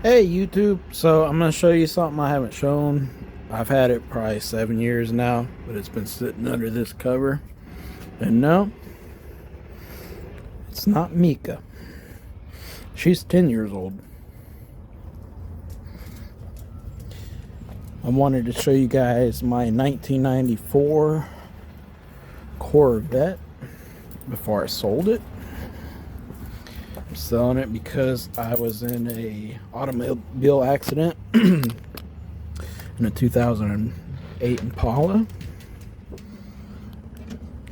Hey YouTube, so I'm going to show you something I haven't shown. I've had it probably 7 years now, but it's been sitting under this cover. And no, it's not Mika. She's 10 years old. I wanted to show you guys my 1994 Corvette before I sold it. I'm selling it because I was in a automobile accident in a 2008 Impala.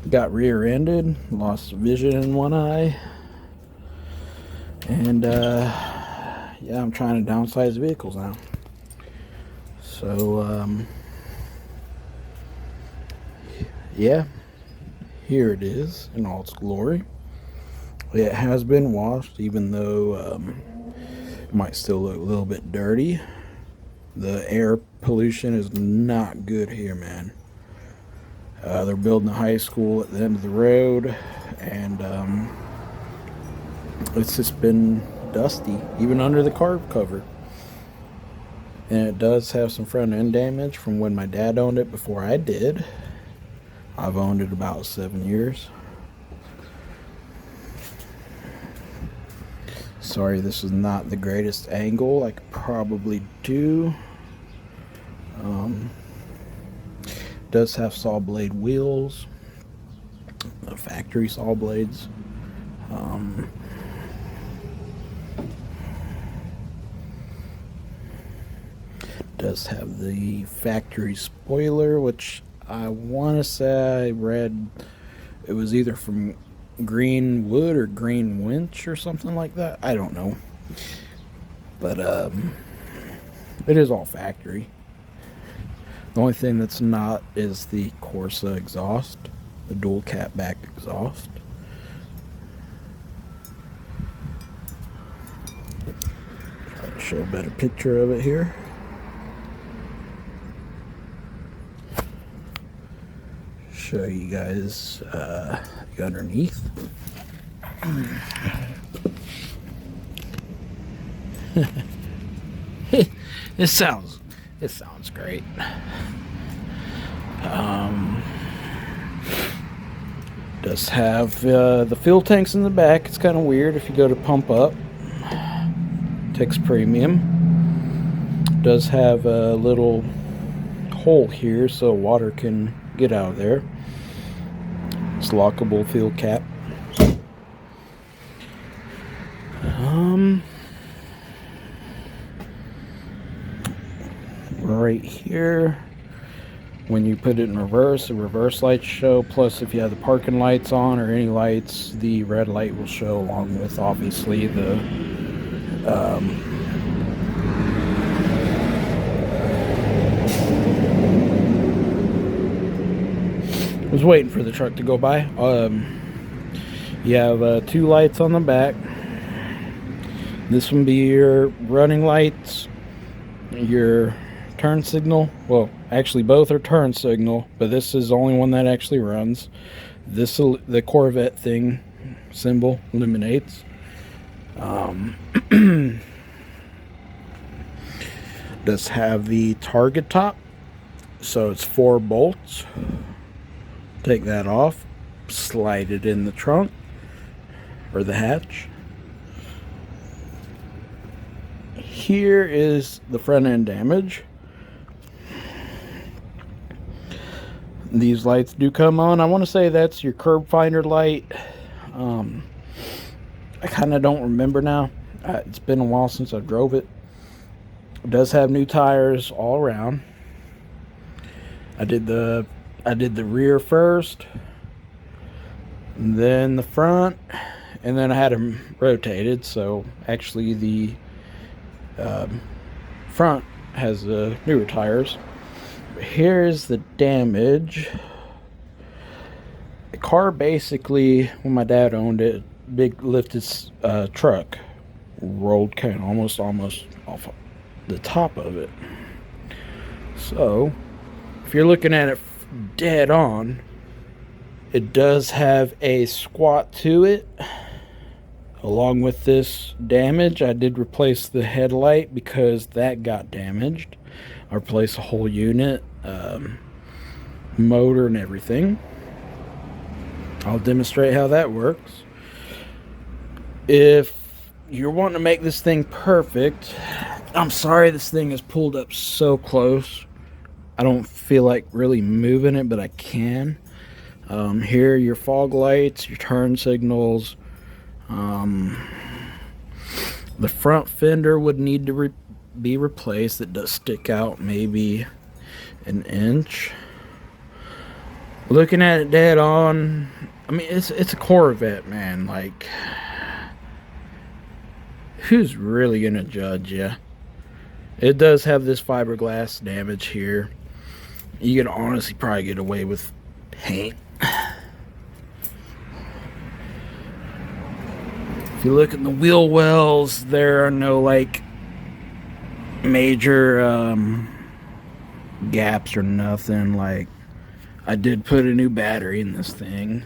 Got rear-ended, lost vision in one eye, and yeah, I'm trying to downsize vehicles now. So yeah, here it is in all its glory. It has been washed, even though it might still look a little bit dirty. The air pollution is not good here, man. They're building a high school at the end of the road, and it's just been dusty, even under the carb cover. And it does have some front end damage from when my dad owned it before I did. I've owned it about 7 years. Sorry, this is not the greatest angle. I could probably do. Does have saw blade wheels, factory saw blades. Does have the factory spoiler, which I want to say I read it was either from Greenwood or Green Winch or something like that. I don't know, but it is all factory. The only thing that's not is the Corsa exhaust, the dual cat back exhaust. Try to show a better picture of it here. Show you guys underneath. This sounds great. Does have the fuel tanks in the back. It's kind of weird if you go to pump up. Takes premium. Does have a little hole here so water can get out of there. It's lockable fuel cap. Right here, when you put it in reverse, the reverse lights show. Plus, if you have the parking lights on or any lights, the red light will show, along with obviously the I was waiting for the truck to go by. You have 2 lights on the back. This one be your running lights, your turn signal. Well, actually both are turn signal, but this is the only one that actually runs. This, the Corvette thing symbol illuminates. Does have the target top, so it's 4 bolts. Take that off, slide it in the trunk or the hatch. Here is the front end damage. These lights do come on. I want to say that's your curb finder light. I kind of don't remember now. It's been a while since I drove it. It does have new tires all around. I did the rear first, and then the front, and then I had them rotated. So actually the front has the newer tires. Here's the damage. The car basically, when my dad owned it, big lifted truck rolled kind of almost off the top of it. So if you're looking at it dead on, it does have a squat to it, Along with this damage, I did replace the headlight because that got damaged. I replaced a whole unit, motor and everything. I'll demonstrate how that works. If you're wanting to make this thing perfect, I'm sorry this thing is pulled up so close. I don't feel like really moving it, but I can. Here are your fog lights, your turn signals. The front fender would need to be replaced. It does stick out maybe an inch. Looking at it dead on, I mean, it's a Corvette, man. Like, who's really gonna judge you? It does have this fiberglass damage here. You can honestly probably get away with paint. If you look at the wheel wells, there are no like major gaps or nothing. Like, I did put a new battery in this thing.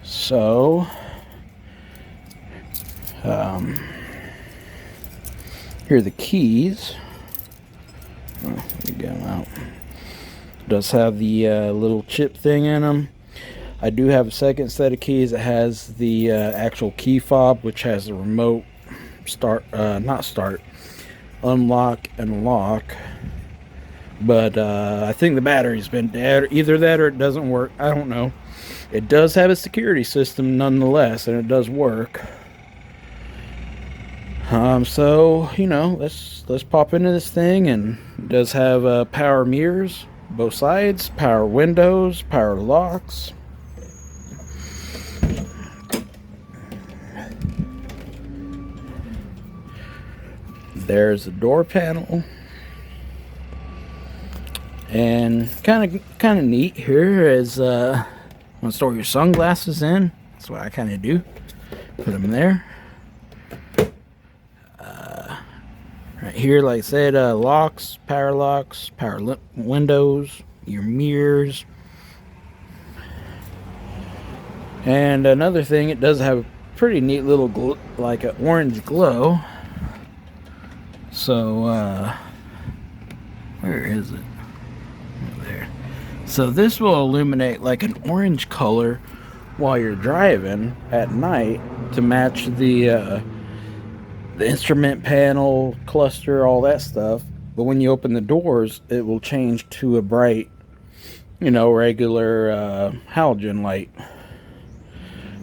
So here are the keys. Let me get them out. It does have the little chip thing in them. I do have a second set of keys that has the actual key fob, which has the remote unlock and lock. But I think the battery's been dead. Either that or it doesn't work. I don't know. It does have a security system nonetheless, and it does work. So you know, let's pop into this thing, and it does have power mirrors, both sides, power windows, power locks. There's a door panel, and kind of neat here is want to store your sunglasses in. That's what I kind of do. Put them there. Right here, like I said, locks, power windows, your mirrors. And another thing, it does have a pretty neat little like an orange glow. So where is it? There. So this will illuminate like an orange color while you're driving at night to match the instrument panel, cluster, all that stuff. But when you open the doors, it will change to a bright, you know, regular halogen light.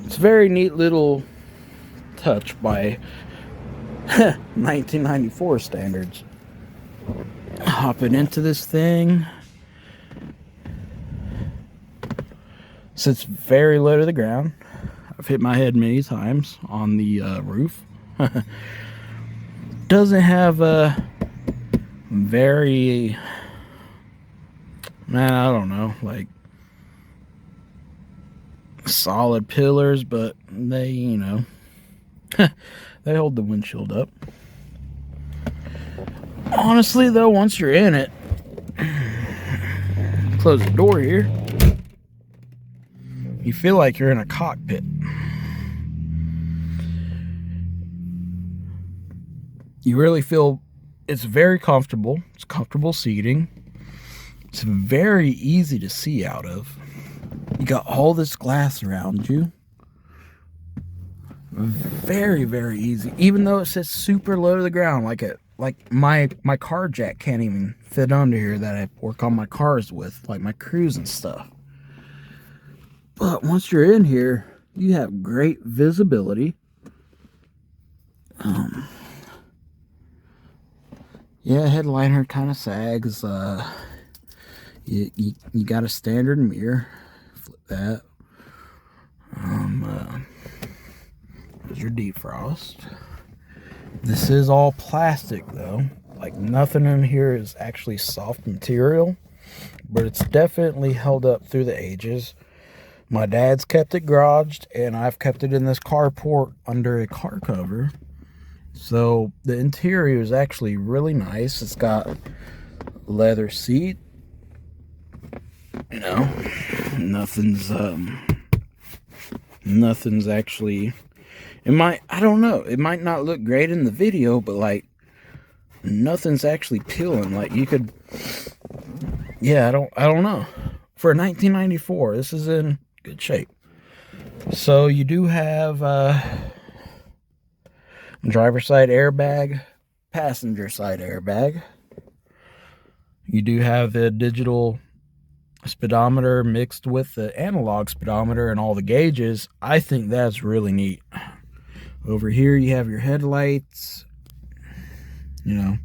It's a very neat little touch by 1994 standards. Hopping into this thing. Sits very low to the ground. I've hit my head many times on the roof. Doesn't have a very, man, I don't know, like solid pillars, but they, you know, they hold the windshield up. Honestly though, once you're in it, close the door here, you feel like you're in a cockpit. You really feel it's very comfortable. It's comfortable seating. It's very easy to see out of. You got all this glass around you. Very, very easy. Even though it sits super low to the ground, like my car jack can't even fit under here that I work on my cars with, like my cruise and stuff. But once you're in here, you have great visibility. Yeah, headliner kind of sags. You got a standard mirror. Flip that. There's your defrost. This is all plastic though. Like nothing in here is actually soft material, but it's definitely held up through the ages. My dad's kept it garaged, and I've kept it in this carport under a car cover. So the interior is actually really nice. It's got leather seat. You know, nothing's Nothing's actually, I don't know, it might not look great in the video, but like nothing's actually peeling. Like you could, yeah, I don't know. For 1994, this is in good shape. So you do have driver side airbag, passenger side airbag. You do have the digital speedometer mixed with the analog speedometer and all the gauges. I think that's really neat. Over here you have your headlights. You know,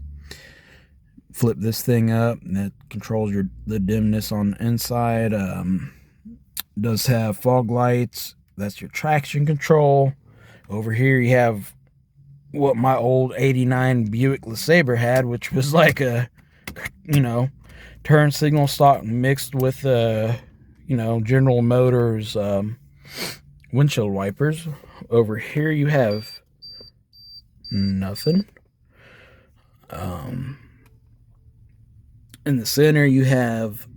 flip this thing up and that controls the dimness on the inside. Does have fog lights. That's your traction control. Over here you have what my old 89 Buick LeSabre had, which was like a, you know, turn signal stock mixed with General Motors windshield wipers. Over here you have nothing. In the center you have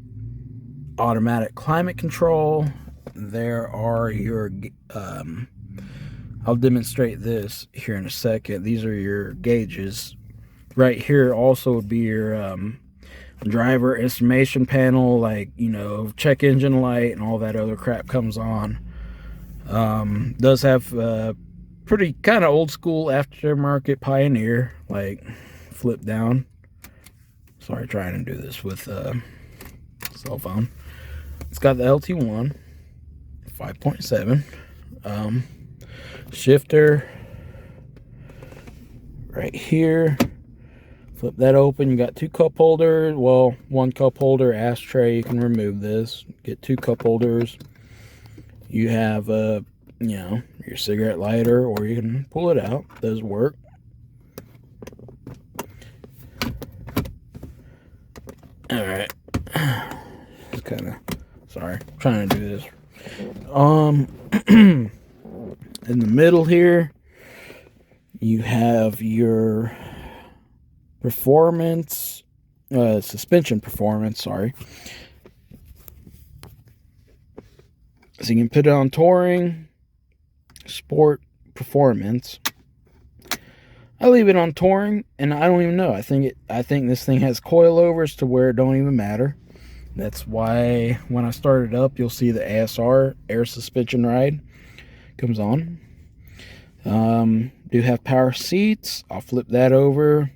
automatic climate control. There are your I'll demonstrate this here in a second. These are your gauges. Right here also would be your driver information panel, like, you know, check engine light and all that other crap comes on. Does have pretty kind of old school aftermarket Pioneer, like flip down. Sorry, trying to do this with cell phone. It's got the LT1 5.7 shifter right here. Flip that open. You got two cup holders. Well, one cup holder, ashtray. You can remove this. Get two cup holders. You have you know, your cigarette lighter, or you can pull it out. It does work. All right. Just kind of sorry. I'm trying to do this. In the middle here, you have your performance, suspension performance, sorry. So you can put it on touring, sport, performance. I leave it on touring, and I don't even know. I think this thing has coilovers to where it don't even matter. That's why when I start it up, you'll see the ASR, air suspension ride, comes on. Do have power seats. I'll flip that over.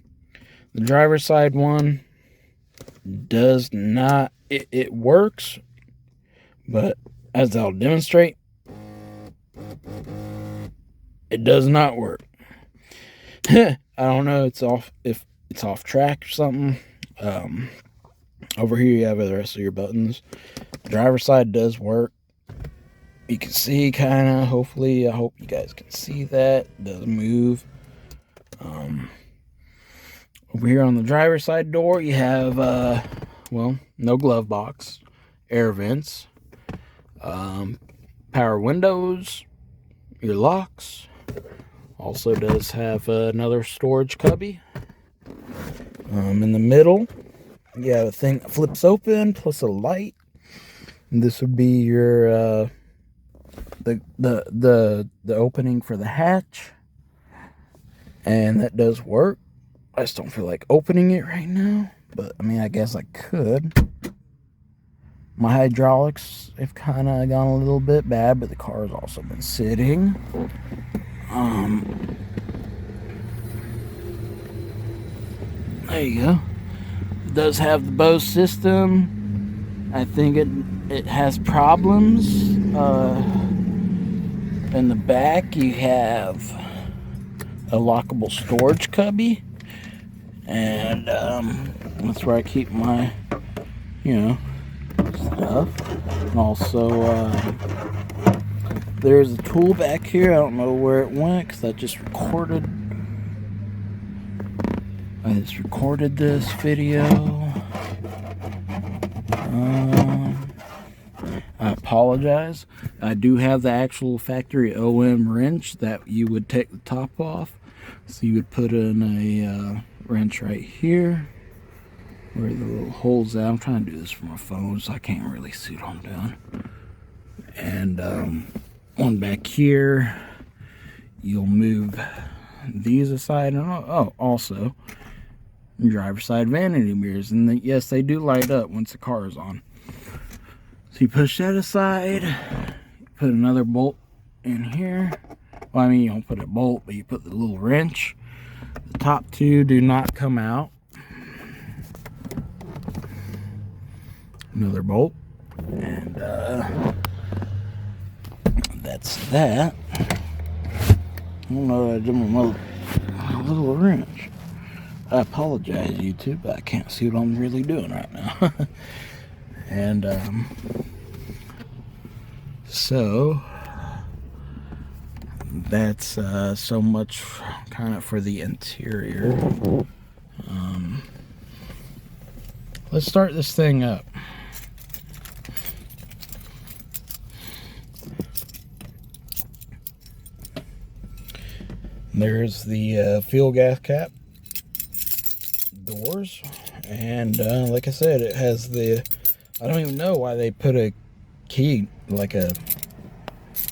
The driver's side one does not, it works, but as I'll demonstrate, it does not work. I don't know if it's off track or something. Over here you have the rest of your buttons. The driver's side does work. You can see kind of, hopefully, I hope you guys can see that. It does move. Over here on the driver's side door, you have, well, no glove box, air vents, power windows, your locks. Also does have another storage cubby. In the middle, you have a thing that flips open, plus a light. And this would be your the opening for the hatch, and that does work. I just don't feel like opening it right now, but I mean, I guess I could. My hydraulics have kind of gone a little bit bad, but the car has also been sitting. There you go. It does have the Bose system. I think it has problems. In the back, you have a lockable storage cubby, and that's where I keep my, stuff. And also, there's a tool back here. I don't know where it went because I just recorded this video. I apologize. I do have the actual factory OM wrench that you would take the top off. So you would put in a wrench right here where the little hole's at. I'm trying to do this from my phone, so I can't really see what I'm doing. And one back here. You'll move these aside, and also driver's side vanity mirrors, and yes, they do light up once the car is on. So you push that aside, put another bolt in here. Well, I mean, you don't put a bolt, but you put the little wrench. The top two do not come out. Another bolt, and that's that. I don't know what I did with my little wrench. I apologize, YouTube, but I can't see what I'm really doing right now. And so that's so much kind of for the interior. Let's start this thing up. There's the fuel gas cap doors, and like I said, it has the, I don't even know why they put a key, like a,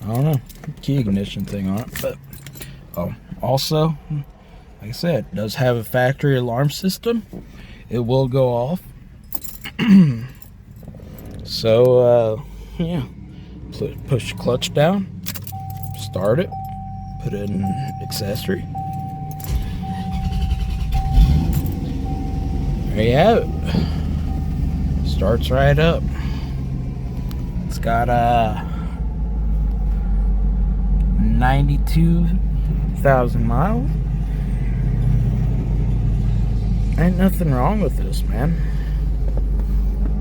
I don't know, key ignition thing on it, but also, like I said, it does have a factory alarm system. It will go off. So yeah, push the clutch down, start it, put in accessory. There you have it. Starts right up. It's got 92,000 miles. Ain't nothing wrong with this, man.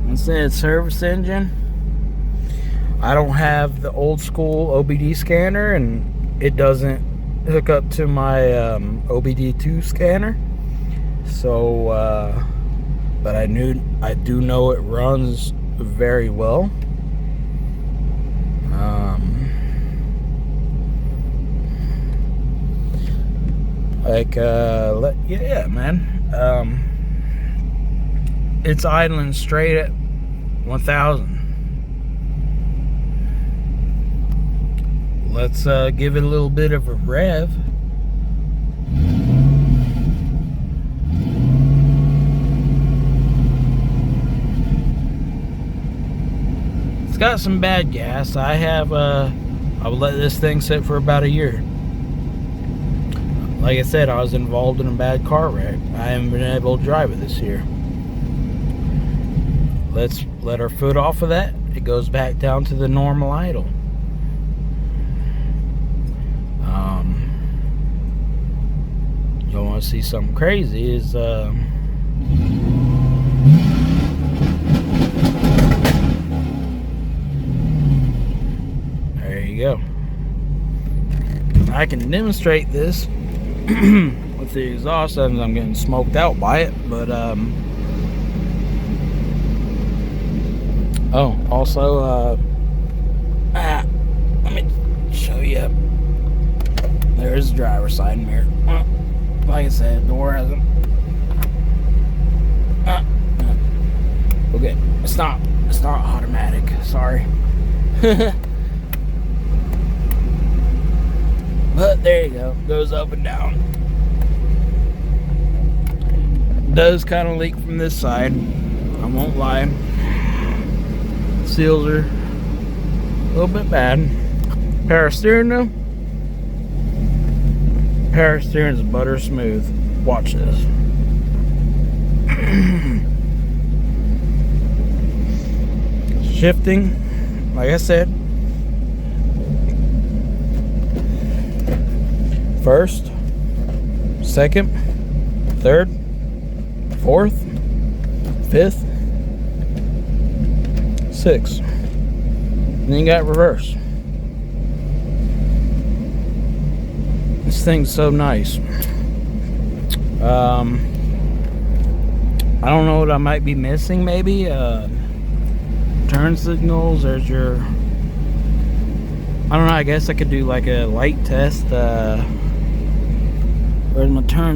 I said service engine. I don't have the old school OBD scanner, and it doesn't hook up to my OBD2 scanner. So, but I do know it runs very well. Yeah, man. It's idling straight at 1,000. Let's give it a little bit of a rev. It's got some bad gas. I will let this thing sit for about a year. Like I said, I was involved in a bad car wreck. I haven't been able to drive it this year. Let's let our foot off of that. It goes back down to the normal idle. You want to see something crazy is there you go. I can demonstrate this with the exhaust systems. I'm getting smoked out by it, but also let me show you. There's the driver's side mirror. Like I said, door hasn't. Okay, it's not automatic. Sorry. But there you go. Goes up and down. Does kind of leak from this side. I won't lie. Seals are a little bit bad. Power steering though. Power steering is butter smooth. Watch this. Shifting, like I said, first, second, third, fourth, fifth, sixth. And then you got reverse. This thing's so nice. I don't know what I might be missing, maybe turn signals. There's your, I don't know, I guess I could do like a light test. Where's my turn